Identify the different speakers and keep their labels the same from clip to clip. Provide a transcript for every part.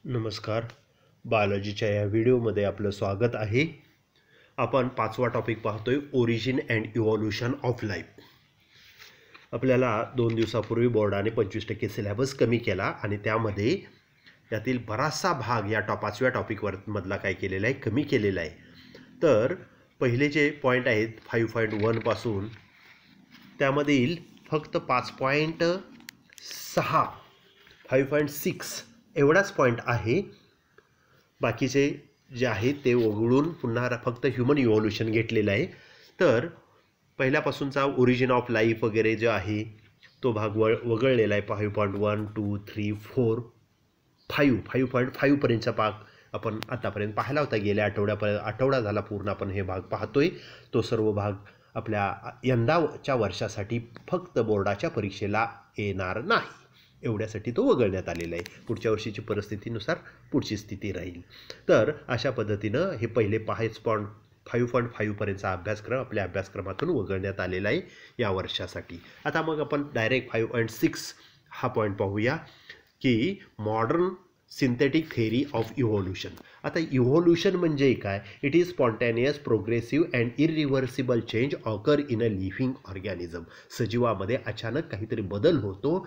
Speaker 1: नमस्कार. बायोलॉजीच्या या व्हिडिओमध्ये आपलं स्वागत आहे. आपण 5वा टॉपिक पाहतोय, origin and evolution of life. आपल्याला 2 दिवसापूर्वी बोर्डाने 25% सिलेबस कमी केला आणि त्यामध्ये त्यातील बराचसा भाग या 5व्या टॉपिकवर मधला काय केलेला आहे, कमी केलेला आहे. तर पहिले जे पॉईंट आहेत 5.1 पासून त्यामधील फक्त 5.6 5.6 एवढाच पॉईंट आहे. बाकीचे जे आहेत ते वगळून पुन्हा फक्त ह्युमन इव्हॉल्युशन घेतलेलं आहे. तर पहिल्यापासूनचा ओरिजिन ऑफ लाईफ वगैरे जो आहे तो भाग वगळलेला आहे. 5.1 2 3 4 5.5 पर्यंतचा भाग आपण आतापर्यंत पाहिला होता. गेल्या आठवडा झाला पूर्ण आपण हे भाग पाहतोय. तो सर्व भाग आपल्या यंदाच्या वर्षासाठी फक्त बोर्डाच्या परीक्षेला येणार नाही एवढ्यासाठी तो वगळण्यात आलेला आहे. पुढच्या वर्षीची परिस्थितीनुसार पुढची स्थिती राहील. तर अशा पद्धतीनं हे पहिले 5.5 पर्यंतचा अभ्यासक्रम आपल्या अभ्यासक्रमातून वगळण्यात आलेला आहे या वर्षासाठी. आता मग आपण डायरेक्ट 5.6 हा पॉईंट पाहूया की modern synthetic theory of evolution. आता इव्हॉल्युशन म्हणजे काय? It is spontaneous, progressive and irreversible change occur in a living organism. सजीवामध्ये अचानक काहीतरी बदल होतो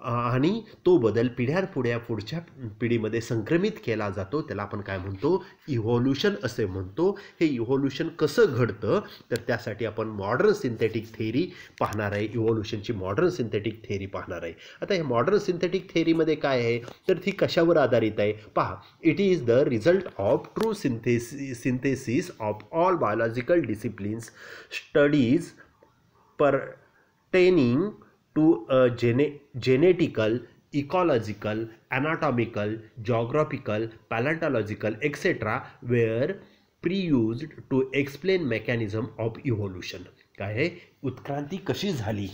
Speaker 1: आणि तो बदल पुढच्या पिढीमध्ये संक्रमित केला जातो. त्याला आपण काय म्हणतो? इव्हॉल्युशन असे म्हणतो. हे इव्हॉल्युशन कसं घडतं तर त्यासाठी आपण मॉडर्न सिंथेटिक थेअरी पाहणार आहे. इव्हॉल्युशनची मॉडर्न सिंथेटिक थेअरी पाहणार आहे. आता हे मॉडर्न सिंथेटिक थेअरीमध्ये काय आहे तर ती कशावर आधारित आहे पहा. It is the result of true synthesis of all biological disciplines studies pertaining to a genetical, ecological, anatomical, geographical, paleontological, etc. were pre-used to explain mechanism of evolution. काय आहे? उत्क्रांती कशी झाली,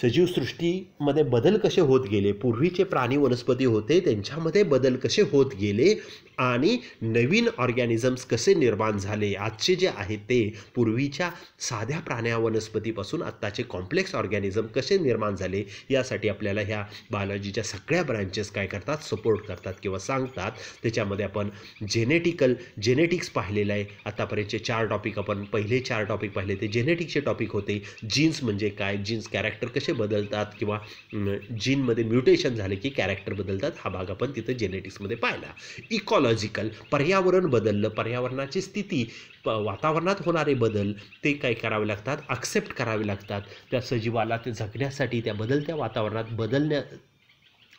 Speaker 1: सजीवसृष्टीमध्ये बदल कसे होत गेले, पूर्वीचे प्राणी वनस्पती होते त्यांच्यामध्ये बदल कसे होत गेले आणि नवीन ऑर्गॅनिझम्स कसे निर्माण झाले. आजचे जे आहेत ते पूर्वीच्या साध्या प्राण्या वनस्पतीपासून आत्ताचे कॉम्प्लेक्स ऑर्गॅनिझम कसे निर्माण झाले यासाठी आपल्याला ह्या बायोलॉजीच्या सगळ्या ब्रांचेस काय करतात, सपोर्ट करतात किंवा सांगतात. त्याच्यामध्ये आपण जेनेटिक्स पाहिलेलं आहे. आतापर्यंतचे 4 टॉपिक आपण पहिले 4 टॉपिक पाहिले ते जेनेटिक्सचे टॉपिक होते. जीन्स म्हणजे काय, जीन्स कॅरेक्टर कसे बदलतात किंवा जीनमध्ये म्युटेशन झाले की कॅरेक्टर बदलतात, हा भाग आपण तिथं जेनेटिक्समध्ये पाहिला. इकॉलॉजिकल, पर्यावरण बदललं, पर्यावरणाची स्थिती, वातावरणात होणारे बदल ते काय करावे लागतात, ॲक्सेप्ट करावे लागतात. त्या सजीवाला ते जगण्यासाठी, त्या बदलत्या वातावरणात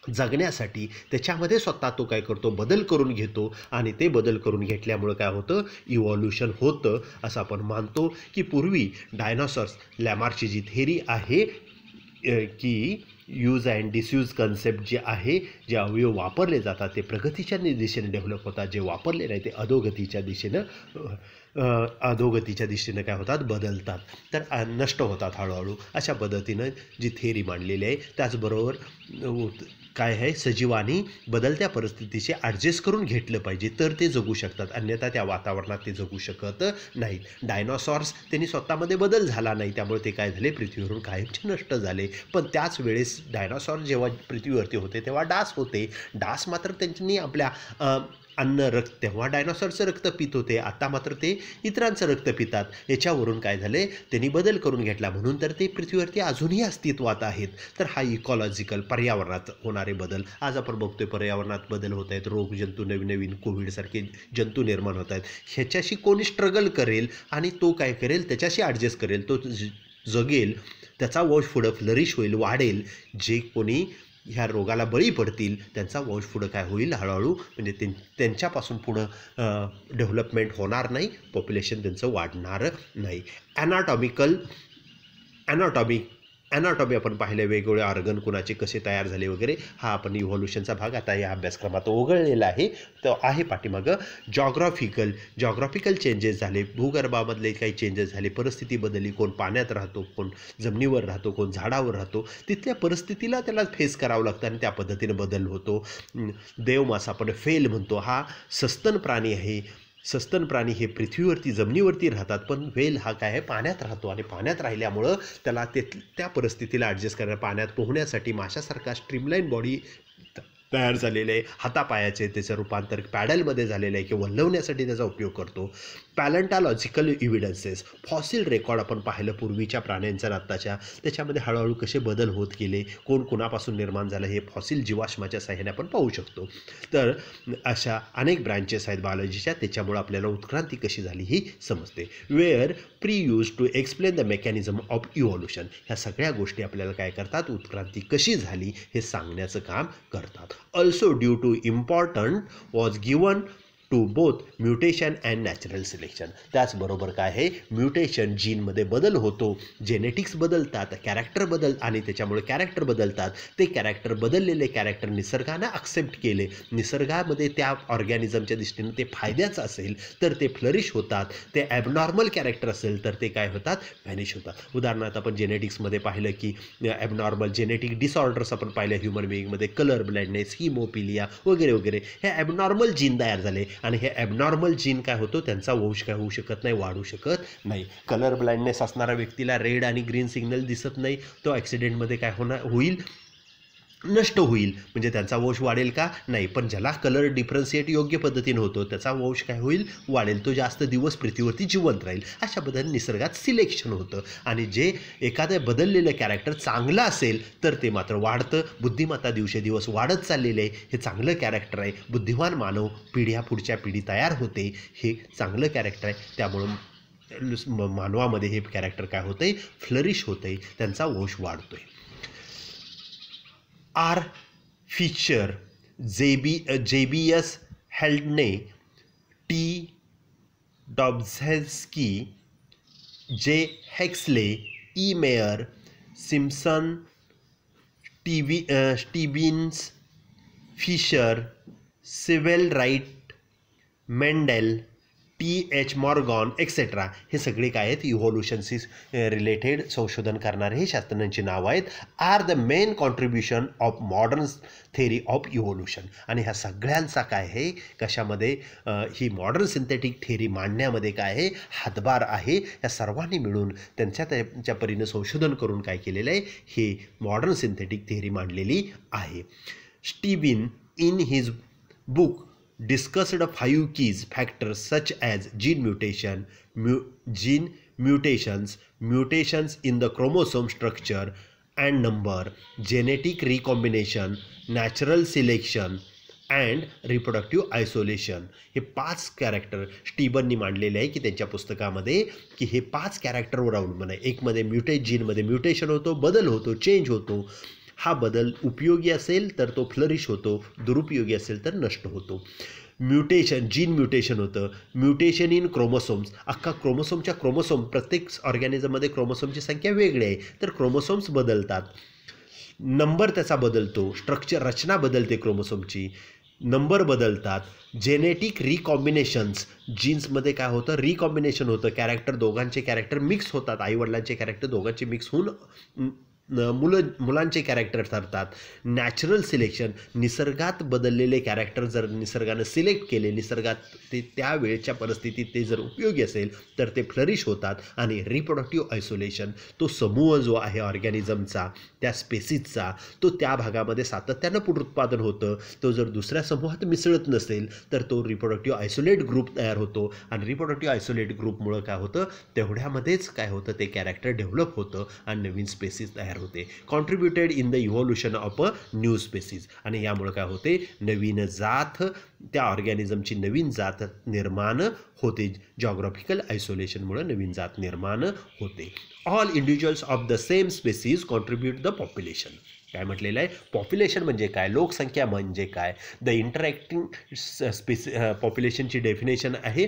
Speaker 1: जगण्यासाठी त्याच्यामध्ये स्वतः तो काय करतो, बदल करून घेतो आणि ते बदल करून घेतल्यामुळं काय होतं, इव्हॉल्युशन होतं असं आपण मानतो. की पूर्वी डायनॉसॉर्स, लॅमार्कची जी थेअरी आहे की यूज अँड डिसयूज कन्सेप्ट जे आहे, जे अवयव वापरले जातात ते प्रगतीच्या दिशेने डेव्हलप होतात, जे वापरले नाही ते अधोगतीच्या दिशेनं काय होतात, बदलतात, तर नष्ट होतात हळूहळू. अशा पद्धतीनं जी थेअरी मांडलेली आहे. त्याचबरोबर काय आहे, सजीवांनी बदलत्या परिस्थितीशी ॲडजस्ट करून घेतलं पाहिजे तर ते जगू शकतात, अन्यथा त्या वातावरणात ते जगू शकत नाहीत. डायनॉसॉर्स त्यांनी स्वतःमध्ये बदल झाला नाही त्यामुळे ते काय झाले, पृथ्वीवरून कायमचे नष्ट झाले. पण त्याच वेळेस डायनॉसॉर जेव्हा पृथ्वीवरती होते तेव्हा डास होते. डास मात्र त्यांनी आपल्या रक्त, तेव्हा डायनॉसॉरचं रक्त पित होते, आता मात्र ते इतरांचं रक्त पितात. याच्यावरून काय झाले, त्यांनी बदल करून घेतला म्हणून तर ते पृथ्वीवरती अजूनही अस्तित्वात आहेत. तर हा इकॉलॉजिकल, पर्यावरणात होणारे बदल. आज आपण बघतोय पर्यावरणात बदल होत आहेत, रोग जंतू, नवीन कोविडसारखे जंतू निर्माण होत आहेत. ह्याच्याशी कोणी स्ट्रगल करेल आणि तो काय करेल, त्याच्याशी ॲडजस्ट करेल, तो जगेल, त्याचा वंश पुढं फ्लरिश होईल, वाढेल. जे कोणी ह्या रोगाला बळी पडतील त्यांचा वंश पुढं काय होईल, हळूहळू म्हणजे त्यांच्यापासून पुढं डेव्हलपमेंट होणार नाही, पॉप्युलेशन त्यांचं वाढणार नाही. ॲनाटॉमी आपण पाहिले, वेगवेगळे ऑर्गन कुणाचे कसे तयार झाले वगैरे, हा आपण इव्हॉल्युशनचा भाग आता या अभ्यासक्रमात वगळलेला आहे. तो आहे पाठीमागं. जॉग्राफिकल चेंजेस झाले, भूगर्भामधले काही चेंजेस झाले, परिस्थिती बदलली, कोण पाण्यात राहतो, कोण जमिनीवर राहतो, कोण झाडावर राहतो, तिथल्या परिस्थितीला त्याला फेस करावं लागतं आणि त्या पद्धतीनं बदल होतो. देवमासा आपण फेल म्हणतो, हा सस्तन प्राणी आहे. सस्तन प्राणी हे पृथ्वीवरती, जमिनीवरती राहतात, पण व्हेल हा काय आहे, पाण्यात राहतो आणि पाण्यात राहिल्यामुळं त्याला त्या परिस्थितीला ॲडजस्ट करायला, पाण्यात पोहण्यासाठी माशासारखा स्ट्रीमलाईन बॉडी तयार झालेले आहे, हातापायाचे त्याचं रूपांतर पॅडलमध्ये झालेलं आहे किंवा वल्हवण्यासाठी त्याचा उपयोग करतो. पॅलेंटॉलॉजिकल इव्हिडन्सेस, फॉसिल रेकॉर्ड आपण पाहिलं पूर्वीच्या प्राण्यांच्या आत्ताच्या, त्याच्यामध्ये हळूहळू कसे बदल होत गेले, कोण कुणापासून निर्माण झालं हे फॉसिल जीवाश्माच्या साहाय्याने आपण पाहू शकतो. तर अशा अनेक ब्रँचेस आहेत बायोलॉजीच्या, त्याच्यामुळे आपल्याला उत्क्रांती कशी झाली ही समजते. Were pre use to explain the mechanism of evolution, ह्या सगळ्या गोष्टी आपल्याला काय करतात, उत्क्रांती कशी झाली हे सांगण्याचं काम करतात. Also due to important was given to both mutation and natural selection. त्याचबरोबर काय आहे, म्युटेशन जीनमध्ये बदल होतो, जेनेटिक्स बदलतात, कॅरेक्टर आणि त्याच्यामुळे कॅरेक्टर बदलतात. ते कॅरेक्टर बदललेले कॅरेक्टर निसर्गानं ॲक्सेप्ट केले, निसर्गामध्ये त्या ऑर्गॅनिझमच्या दृष्टीने ते फायद्याचं असेल तर ते फ्लरिश होतात, ते ॲबनॉर्मल कॅरेक्टर असेल तर ते काय होतात, व्हॅनिश होतात. उदाहरणार्थ आपण जेनेटिक्समध्ये पाहिलं की ॲबनॉर्मल जेनेटिक डिसऑर्डर्स आपण पाहिलं ह्युमन बिईंगमध्ये, कलर ब्लाइंडनेस, हिमोपिलिया वगैरे वगैरे, हे ॲबनॉर्मल जीन तयार झाले आणि हे ॲबनॉर्मल जीन काय होतो, त्यांचा वंश काय होऊ शकत नाही, वाढू शकत नाही. कलर ब्लाइंडनेस असणाऱ्या व्यक्तीला रेड आणि ग्रीन सिग्नल दिसत नाही, तो ॲक्सिडेंटमध्ये काय होईल, नष्ट होईल, म्हणजे त्यांचा वंश वाढेल का, नाही. पण ज्याला कलर डिफरन्शिएट योग्य पद्धतीने होतो त्याचा वंश काय होईल, वाढेल, तो जास्त दिवस पृथ्वीवरती जिवंत राहील. अशा पद्धतीने निसर्गात सिलेक्शन होतं आणि जे एखादं बदललेलं कॅरेक्टर चांगलं असेल तर ते मात्र वाढतं. बुद्धिमत्ता दिवसेदिवस वाढत चाललेलं आहे, हे चांगलं कॅरेक्टर आहे, बुद्धिमान मानव पुढच्या पिढी तयार होते, हे चांगलं कॅरेक्टर आहे. त्यामुळं मानवामध्ये हे कॅरेक्टर काय होतंय, फ्लरिश होतंय, त्यांचा वंश वाढतोय. R Fisher, JBS Haldane, T Dobzhansky, J Huxley, E Mayr, Simpson, Stebbins, Fisher, Sewall Wright, Mendel, T.H. Morgan etcetera, हे सगळे काय आहेत, इव्हॉल्युशनशी रिलेटेड संशोधन करणारे हे शास्त्रज्ञांची नावं आहेत. Are the main contribution of modern theory of evolution. आणि ह्या सगळ्यांचा काय आहे, कशामध्ये, ही मॉडर्न सिंथेटिक थेअरी मांडण्यामध्ये काय आहे, हातभार आहे. या सर्वांनी मिळून त्यांच्या परीनं संशोधन करून काय केलेलं आहे, हे मॉडर्न सिंथेटिक थेअरी मांडलेली आहे. Stebbin in his book discussed 5 key factors such as gene mutations, mutations in the chromosome structure and number, genetic recombination, natural selection and reproductive isolation. हे 5 कॅरेक्टर स्टीबननी मांडलेले आहे की त्यांच्या पुस्तकामध्ये, की हे 5 कॅरेक्टरवर अवलंबून आहे. एकमध्ये जीनमध्ये म्युटेशन होतो, बदल होतो, चेंज होतो. हा बदल उपयोगी असेल तर तो फ्लरिश होतो, दुरुपयोगी असेल तर नष्ट होतो. म्युटेशन, जीन म्युटेशन होतं. म्युटेशन इन क्रोमोसोम्स, अख्खा क्रोमोसोम प्रत्येक ऑर्गॅनिझममध्ये क्रोमोसोमची संख्या वेगळी आहे, तर क्रोमोसोम्स बदलतात, नंबर त्याचा बदलतो, स्ट्रक्चर रचना बदलते, क्रोमोसोमची नंबर बदलतात. जेनेटिक रिकॉम्बिनेशन्स, जीन्समध्ये काय होतं, रिकॉम्बिनेशन होतं, कॅरेक्टर, दोघांचे कॅरेक्टर मिक्स होतात, आईवडिलांचे कॅरेक्टर दोघांचे मिक्स होऊन मुलांचे कॅरेक्टर ठरतात. नॅचरल सिलेक्शन, निसर्गात बदललेले कॅरेक्टर जर निसर्गानं सिलेक्ट केले, निसर्गात ते त्यावेळच्या परिस्थितीत ते जर उपयोगी असेल तर ते फ्लरिश होतात. आणि रिप्रोडक्टिव्ह आयसोलेशन, तो समूह जो आहे ऑर्गॅनिझमचा, त्या स्पेसीसचा, तो त्या भागामध्ये सातत्यानं पुनरुत्पादन होतं. तो जर दुसऱ्या समूहात मिसळत नसेल तर तो रिप्रोडक्टिव्ह आयसोलेट ग्रुप तयार होतो आणि रिप्रोडक्टिव्ह आयसोलेट ग्रुपमुळं काय होतं, तेवढ्यामध्येच काय होतं, ते कॅरेक्टर डेव्हलप होतं आणि नवीन स्पेसीस तयार होते. Contributed in the evolution of a new species. आणि यामुळे काय होते, नवीन जात, त्या ऑर्गॅनिझमची नवीन जात निर्माण होते. जॉग्राफिकल आयसोलेशनमुळे नवीन जात निर्माण होते. All individuals of the same species contribute the population. काय म्हटलेलं आहे, पॉप्युलेशन म्हणजे काय, लोकसंख्या म्हणजे काय. द इंटरॅक्टिंग पॉप्युलेशनची डेफिनेशन आहे,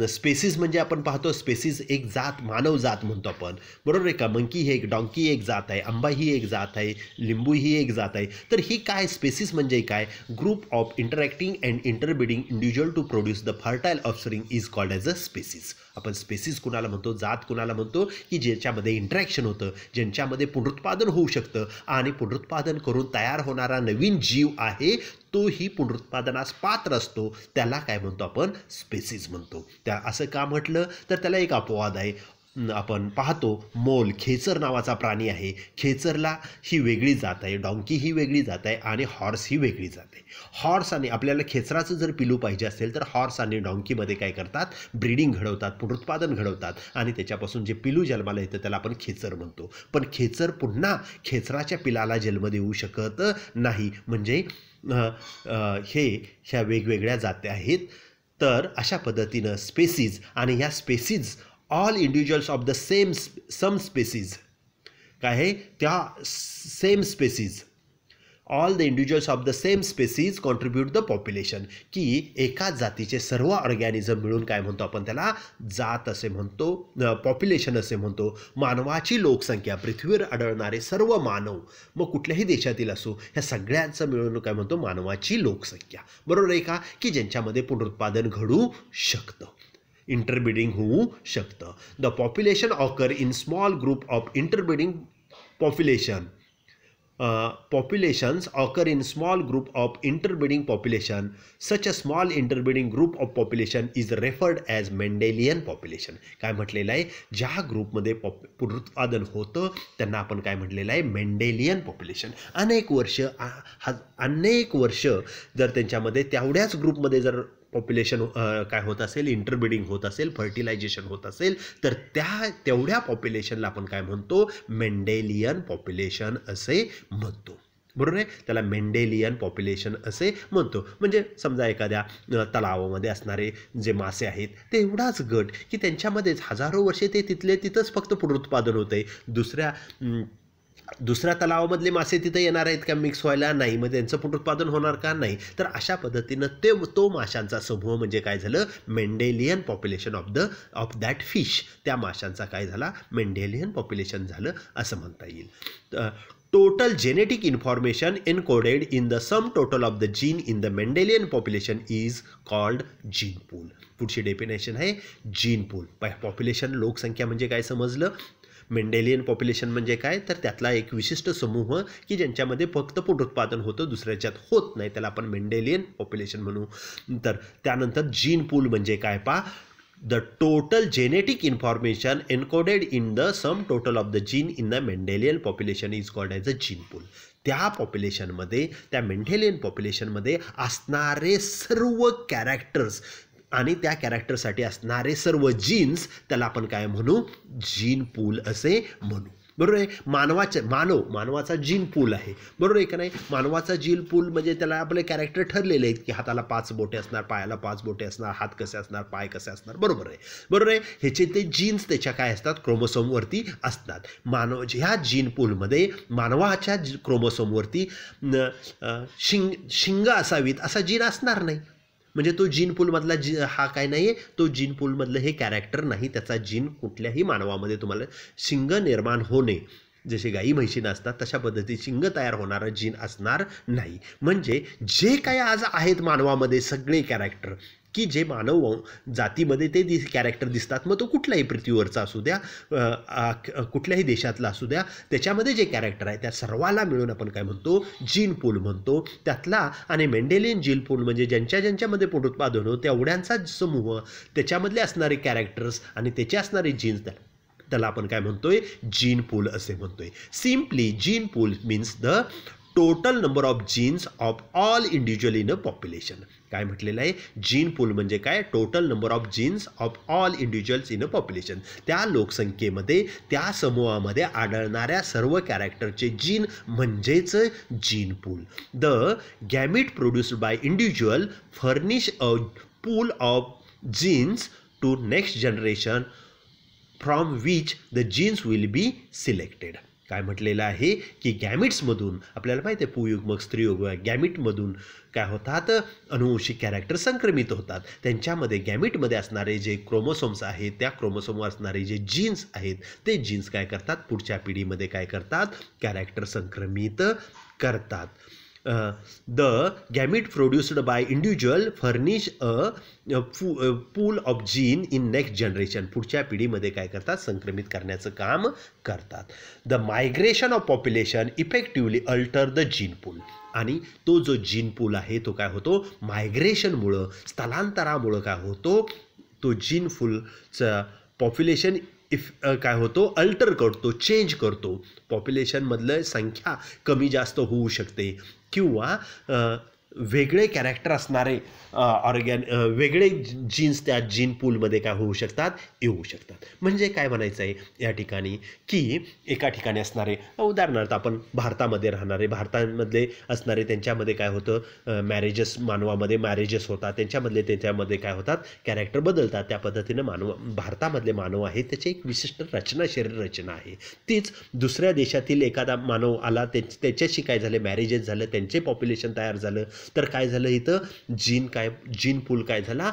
Speaker 1: स्पेसीज म्हणजे आपण पाहतो, स्पेसीज एक जात, मानव जात म्हणतो आपण, बरोबर आहे का. मंकी ही एक, डॉंकी एक जात आहे, आंबा ही एक जात आहे, लिंबू ही एक जात आहे. तर ही काय, स्पेसीज म्हणजे काय, group of interacting and interbreeding individual to produce the fertile offspring is called as a species. आपण स्पेसीज कुणाला म्हणतो, जात कुणाला म्हणतो, की ज्याच्यामध्ये इंटरॅक्शन होतं, ज्यांच्यामध्ये पुनरुत्पादन होऊ शकतं आणि पुनरुत्पादन करून तयार होणारा नवीन जीव आहे तोही पुनरुत्पादनास पात्र असतो, त्याला काय म्हणतो आपण, स्पेसीज म्हणतो. त्या असं का म्हटलं तर त्याला एक अपवाद आहे. आपण पाहतो मोल, खेचर नावाचा प्राणी आहे. खेचरला ही वेगळी जात आहे, डॉंकी ही वेगळी जात आहे आणि हॉर्स ही वेगळी जात आहे. हॉर्स आणि आपल्याला खेचराचं जर पिलू पाहिजे असेल तर हॉर्स आणि डॉंकीमध्ये काय करतात, ब्रीडिंग घडवतात, पुनरुत्पादन घडवतात आणि त्याच्यापासून जे पिलू जन्माला येतं त्याला आपण खेचर म्हणतो. पण खेचर पुन्हा खेचराच्या पिलाला जन्म देऊ शकत नाही. म्हणजे ह्या वेगवेगळ्या जाती आहेत. तर अशा पद्धतीनं स्पेसीज आणि ह्या species all individuals of the same species काय आहे, त्या same species all the individuals of the same species contribute the population, की एकाच जातीचे सर्व ऑर्गॅनिझम मिळून काय म्हणतो आपण त्याला जात असे म्हणतो, पॉप्युलेशन असे म्हणतो. मानवाची लोकसंख्या, पृथ्वीवर आढळणारे सर्व मानव, मग कुठल्याही देशातील असो, ह्या सगळ्यांचं मिळून काय म्हणतो मानवाची लोकसंख्या. बरोबर आहे का, की ज्यांच्यामध्ये पुनरुत्पादन घडू शकतं, इंटरब्रीडिंग होऊ शकतं. The population occur in small group of interbreeding population. Populations occur in small group of interbreeding population. Such a small interbreeding group of population is referred as Mendelian population. काय म्हटलेलं आहे, ज्या ग्रुपमध्ये पुनरुत्पादन होतं त्यांना आपण काय म्हटलेलं आहे, मेंडेलियन पॉप्युलेशन. अनेक वर्ष जर त्यांच्यामध्ये तेवढ्याच ग्रुपमध्ये जर पॉप्युलेशन काय होत असेल, इंटरब्रीडिंग होत असेल, फर्टिलायझेशन होत असेल, तर तेवढ्या पॉप्युलेशनला आपण काय म्हणतो, मेंडेलियन पॉप्युलेशन असे म्हणतो. बरोबर आहे, त्याला मेंडेलियन पॉप्युलेशन असे म्हणतो. म्हणजे समजा एखाद्या तलावामध्ये असणारे जे मासे आहेत ते एवढाच गट की त्यांच्यामध्येच हजारो वर्षे ते तिथंच फक्त पुनरुत्पादन होते. दुसऱ्या तलावामधले मासे तिथे येणार आहेत का मिक्स व्हायला? नाही. मग त्यांचं पुनरुत्पादन होणार का? नाही. तर अशा पद्धतीनं तो माशांचा समूह म्हणजे काय झालं, Mendelian population of that fish. त्या माशांचा काय झाला, मेंडेलियन पॉप्युलेशन झालं असं म्हणता येईल. Total genetic information encoded in the sum total of the gene in the Mendelian population is called gene pool. पुढची डेफिनेशन आहे जीन पूल. पॉप्युलेशन लोकसंख्या म्हणजे काय समजलं, मेंडेलियन पॉप्युलेशन म्हणजे काय, तर त्यातला एक विशिष्ट समूह की ज्यांच्यामध्ये फक्त पुनरुत्पादन होतं, दुसऱ्याच्यात होत नाही, त्याला आपण मेंडेलियन पॉप्युलेशन म्हणू. तर त्यानंतर जीन पूल म्हणजे काय पा, the total genetic information encoded in the sum total of the gene in the Mendelian population is called as a gene pool. त्या पॉप्युलेशनमध्ये, त्या मेंडेलियन पॉप्युलेशनमध्ये असणारे सर्व कॅरेक्टर्स आणि त्या कॅरेक्टरसाठी असणारे सर्व जीन्स त्याला आपण काय म्हणू, जीन पूल असे म्हणू. बरोबर आहे. मानवाचा जीन पूल आहे. बरोबर आहे का नाही. मानवाचा जीन पूल म्हणजे त्याला आपले कॅरेक्टर ठरलेले आहेत की हाताला 5 बोटे असणार, पायाला 5 बोटे असणार, हात कसे असणार, पाय कसे असणार. बरोबर आहे. ह्याचे ते जीन्स त्याच्या काय असतात, क्रोमोसोमवरती असतात. ह्या जीन पूलमध्ये मानवाच्या क्रोमोसोमवरती शिंग असावीत असा जीन असणार नाही. म्हणजे तो जीन पूलमधला हा काय नाही आहे, तो जीन पूलमधलं हे कॅरेक्टर नाही. त्याचा जीन कुठल्याही मानवामध्ये तुम्हाला शिंग निर्माण होणे, जसे गाई म्हैशीनं असतात तशा पद्धतीने शिंग तयार होणारा जीन असणार नाही. म्हणजे जे काही आज आहेत मानवामध्ये सगळे कॅरेक्टर की जे मानव जातीमध्ये ते कॅरेक्टर दिसतात, मग तो कुठलाही पृथ्वीवरचा असू द्या, कुठल्याही देशातला असू द्या, त्याच्यामध्ये जे कॅरेक्टर आहे त्या सर्वाला मिळून आपण काय म्हणतो, जीन पूल म्हणतो. त्यातला आणि मेंडेलियन जीन पूल म्हणजे ज्यांच्यामध्ये पुनरुत्पादन होतं तेवढ्यांचा समूह, त्याच्यामधले असणारे कॅरेक्टर्स आणि त्याचे असणारे जीन्स, त्याला आपण काय म्हणतोय, जीन पूल असे म्हणतोय. Simply gene pool means the total number of genes of all individual in a population. काय म्हटलेलं आहे, जीन पूल म्हणजे काय, total number of genes of all individuals in a population. त्या लोकसंख्येमध्ये, त्या समूहामध्ये आढळणाऱ्या सर्व कॅरेक्टरचे जीन म्हणजेच gene pool. The gamete produced by individual furnish a pool of genes to next generation from which the genes will be selected. काय म्हटलेलं आहे की गॅमिट्समधून, आपल्याला माहिती आहे पुयुग्मक स्त्रीयुग्म, गॅमिटमधून काय होतात, अनुवंशिक कॅरेक्टर संक्रमित होतात. त्यांच्यामध्ये गॅमिटमध्ये असणारे जे क्रोमोसोम्स आहेत, त्या क्रोमोसोमवर असणारे जे जीन्स आहेत, ते जीन्स काय करतात, पुढच्या पिढीमध्ये काय करतात, कॅरेक्टर संक्रमित करतात. The gamete produced by individual furnish a pool of gene in next generation. पुढच्या पिढीमध्ये काय करतात, संक्रमित करण्याचं काम करतात. The migration of population effectively alter the gene pool. आणि तो जो जीन पूल आहे तो काय होतो, मायग्रेशनमुळं, स्थलांतरामुळं काय होतो, तो जीन पूलचं पॉप्युलेशन काय होतो, अल्टर करतो, चेंज करतो. पॉप्युलेशनमधलं संख्या कमी जास्त होऊ शकते किंवा वेगळे कॅरेक्टर असणारे वेगळे जीन्स त्या जीन पूलमध्ये काय होऊ शकतात, येऊ शकतात. म्हणजे काय म्हणायचं आहे या ठिकाणी, की एका ठिकाणी असणारे, उदाहरणार्थ आपण भारतामध्ये राहणारे, भारतामध्ये असणारे त्यांच्यामध्ये काय होतं, मॅरेजेस, मानवामध्ये मॅरेजेस होतात, त्यांच्यामध्ये काय होतात, कॅरेक्टर बदलतात. त्या पद्धतीनं भारतामधले मानव आहे त्याची एक विशिष्ट रचना, शरीर रचना आहे. तीच दुसऱ्या देशातील एखादा मानव आला, त्याच्याशी काय झालं, मॅरेजेस झालं, त्यांचे पॉप्युलेशन तयार झालं, तर काय झालं, इथं जीन पूल काय झाला,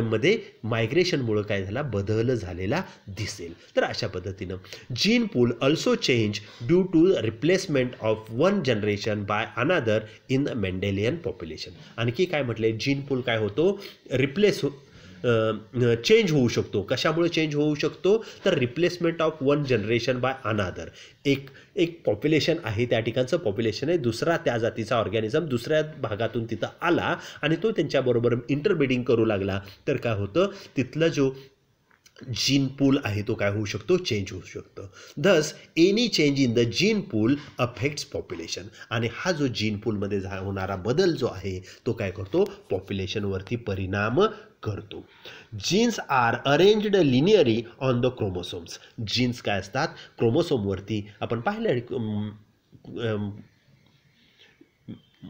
Speaker 1: मध्ये मायग्रेशनमुळं काय झाला, बदल झालेला दिसेल. तर अशा पद्धतीनं gene pool also change due to replacement of one generation by another in Mendelian population. आणखी काय म्हटलंय, जीन पूल काय होतो, चेंज होऊ शकतो. कशामुळे चेंज होऊ शकतो, तर replacement of one generation by another. एक पॉप्युलेशन आहे, त्या ठिकाणचं पॉप्युलेशन आहे, दुसरा त्या जातीचा ऑर्गॅनिझम दुसऱ्या भागातून तिथं आला आणि तो त्यांच्याबरोबर इंटरब्रीडिंग करू लागला, तर काय होतं, तिथलं जो जीन पूल आहे तो काय होऊ शकतो, चेंज होऊ शकतो. दस any change in the gene pool affects population. आणि हा जो जीन पूलमध्ये होणारा बदल जो आहे तो काय करतो, पॉप्युलेशनवरती परिणाम करतो. Genes are arranged linearly on the chromosomes. Genes काय असतात, क्रोमोसोमवरती आपण पाहिलं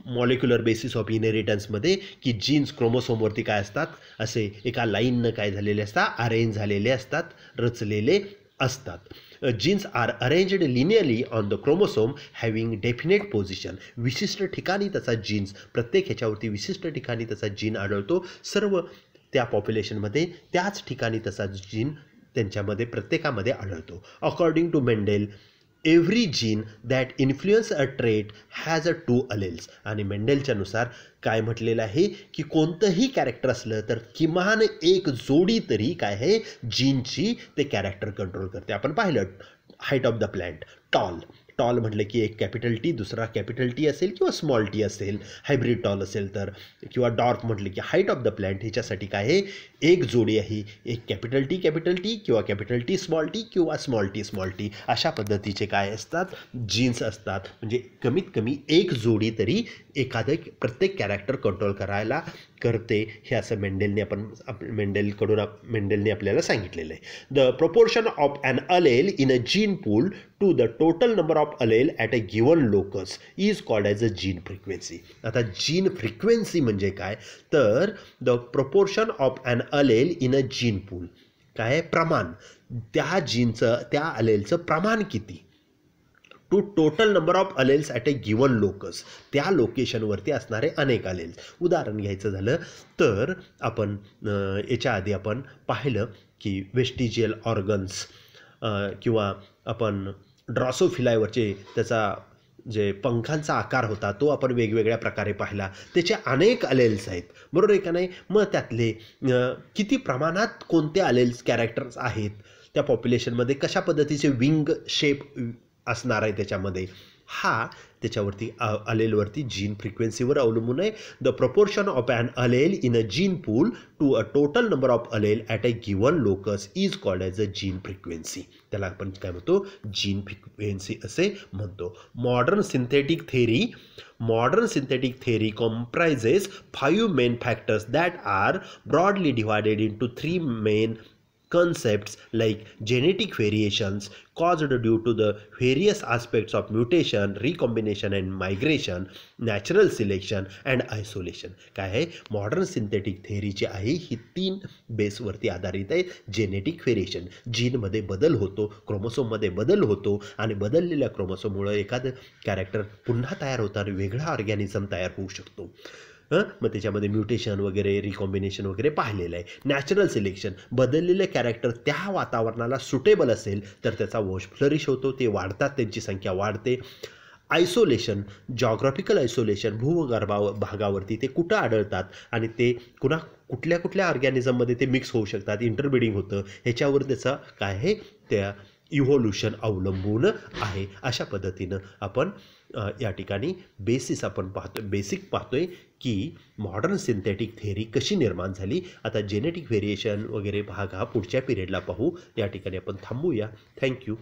Speaker 1: मॉलिक्युलर बेसिस ऑफ इनहेरिटन्समध्ये, की जीन्स क्रोमोसोमवरती काय असतात, असे एका लाईननं काय झालेले असतात, अरेंज झालेले असतात, रचलेले असतात. Genes are arranged linearly on the chromosome having definite position. विशिष्ट ठिकाणी त्याचा जीन्स, प्रत्येक ह्याच्यावरती विशिष्ट ठिकाणी त्याचा जीन आढळतो. सर्व त्या पॉप्युलेशनमध्ये त्याच ठिकाणी तसा जीन त्यांच्यामध्ये प्रत्येकामध्ये आढळतो. According to Mendel, every gene that influence a trait has a 2 alleles. आणि मेंडेलच्या नुसार काय म्हटलेलं आहे, की कोणतंही कॅरेक्टर असलं तर किमान एक जोडी तरी काय आहे, जीनची ते कॅरेक्टर कंट्रोल करते. आपण पाहिलं height of the plant, tall म्हटलं की एक कॅपिटल टी, दुसरा कॅपिटल टी असेल किंवा स्मॉल टी असेल, हायब्रिड टॉल असेल तर, किंवा डॉर्फ म्हटलं की हाईट ऑफ द प्लॅन्ट, ह्याच्यासाठी काय आहे, एक जोडी आहे, एक कॅपिटल टी किंवा कॅपिटल टी स्मॉल टी किंवा स्मॉल टी. अशा पद्धतीचे काय असतात, जीन्स असतात. म्हणजे कमीत कमी एक जोडी तरी प्रत्येक कॅरेक्टर कंट्रोल करायला करते, हे असं मेंडेलने आपल्याला सांगितलेलं आहे. The proportion of an allele in a gene pool to the total number of allele at a given locus is called as a gene frequency. आता जीन फ्रिक्वेन्सी म्हणजे काय, तर the proportion of an allele in a gene pool, काय प्रमाण, त्या जीनचं, त्या अलेलचं प्रमाण किती, to total number of alleles at a given locus, त्या लोकेशनवरती असणारे अनेक अलेल्स. उदाहरण घ्यायचं झालं तर आपण याच्या आधी आपण पाहिलं की वेस्टिजियल ऑर्गन्स किंवा आपण ड्रॉसोफिलायवरचे त्याचा जे पंखांचा आकार होता तो आपण वेगवेगळ्या प्रकारे पाहिला. त्याचे अनेक अलेल्स आहेत, बरोबर आहे का नाही. मग त्यातले किती प्रमाणात कोणते अलेल्स कॅरेक्टर्स आहेत त्या पॉप्युलेशनमध्ये, कशा पद्धतीचे विंग शेप असणार आहे त्याच्यामध्ये, हा त्याच्यावरती अलेलवरती जीन फ्रिक्वेन्सीवर अवलंबून आहे. The proportion of an allele in a gene pool to a total number of allele at a given locus is called as a gene frequency. त्याला आपण काय म्हणतो, जीन फ्रिक्वेन्सी असे म्हणतो. Modern synthetic theory comprises 5 main factors that are broadly divided into 3 main concepts, like genetic variations caused due to the various aspects of mutation, recombination and migration, natural selection and isolation. काय आहे, modern synthetic थेअरीची आहे ही 3 बेसवरती आधारित आहे. Genetic variation, जीनमध्ये बदल होतो, क्रोमोसोममध्ये बदल होतो आणि बदललेल्या क्रोमोसोममुळे एखादं कॅरेक्टर पुन्हा तयार होतं, वेगळा ऑर्गॅनिझम तयार होऊ शकतो. मग त्याच्यामध्ये म्युटेशन वगैरे, रिकॉम्बिनेशन वगैरे पाहिलेलं आहे. नॅचरल सिलेक्शन, बदललेले कॅरेक्टर त्या वातावरणाला सुटेबल असेल तर त्याचा वंश फ्लरिश होतो, ते वाढतात, त्यांची संख्या वाढते. आयसोलेशन, जॉग्राफिकल आयसोलेशन, भागावरती ते कुठं आढळतात आणि ते कुठल्या ऑर्गॅनिझममध्ये ते मिक्स होऊ शकतात, इंटरब्रीडिंग होतं, ह्याच्यावर त्याचा काय आहे, त्या इव्होल्युशन अवलंबून आहे. अशा पद्धतीनं आपण या ठिकाणी बेसिक पाहतोय की मॉडर्न सिंथेटिक थेअरी कशी निर्माण झाली. आता जेनेटिक व्हेरिएशन वगैरे भाग हा पुढच्या पिरियडला पाहू. या ठिकाणी आपण थांबूया. थँक्यू.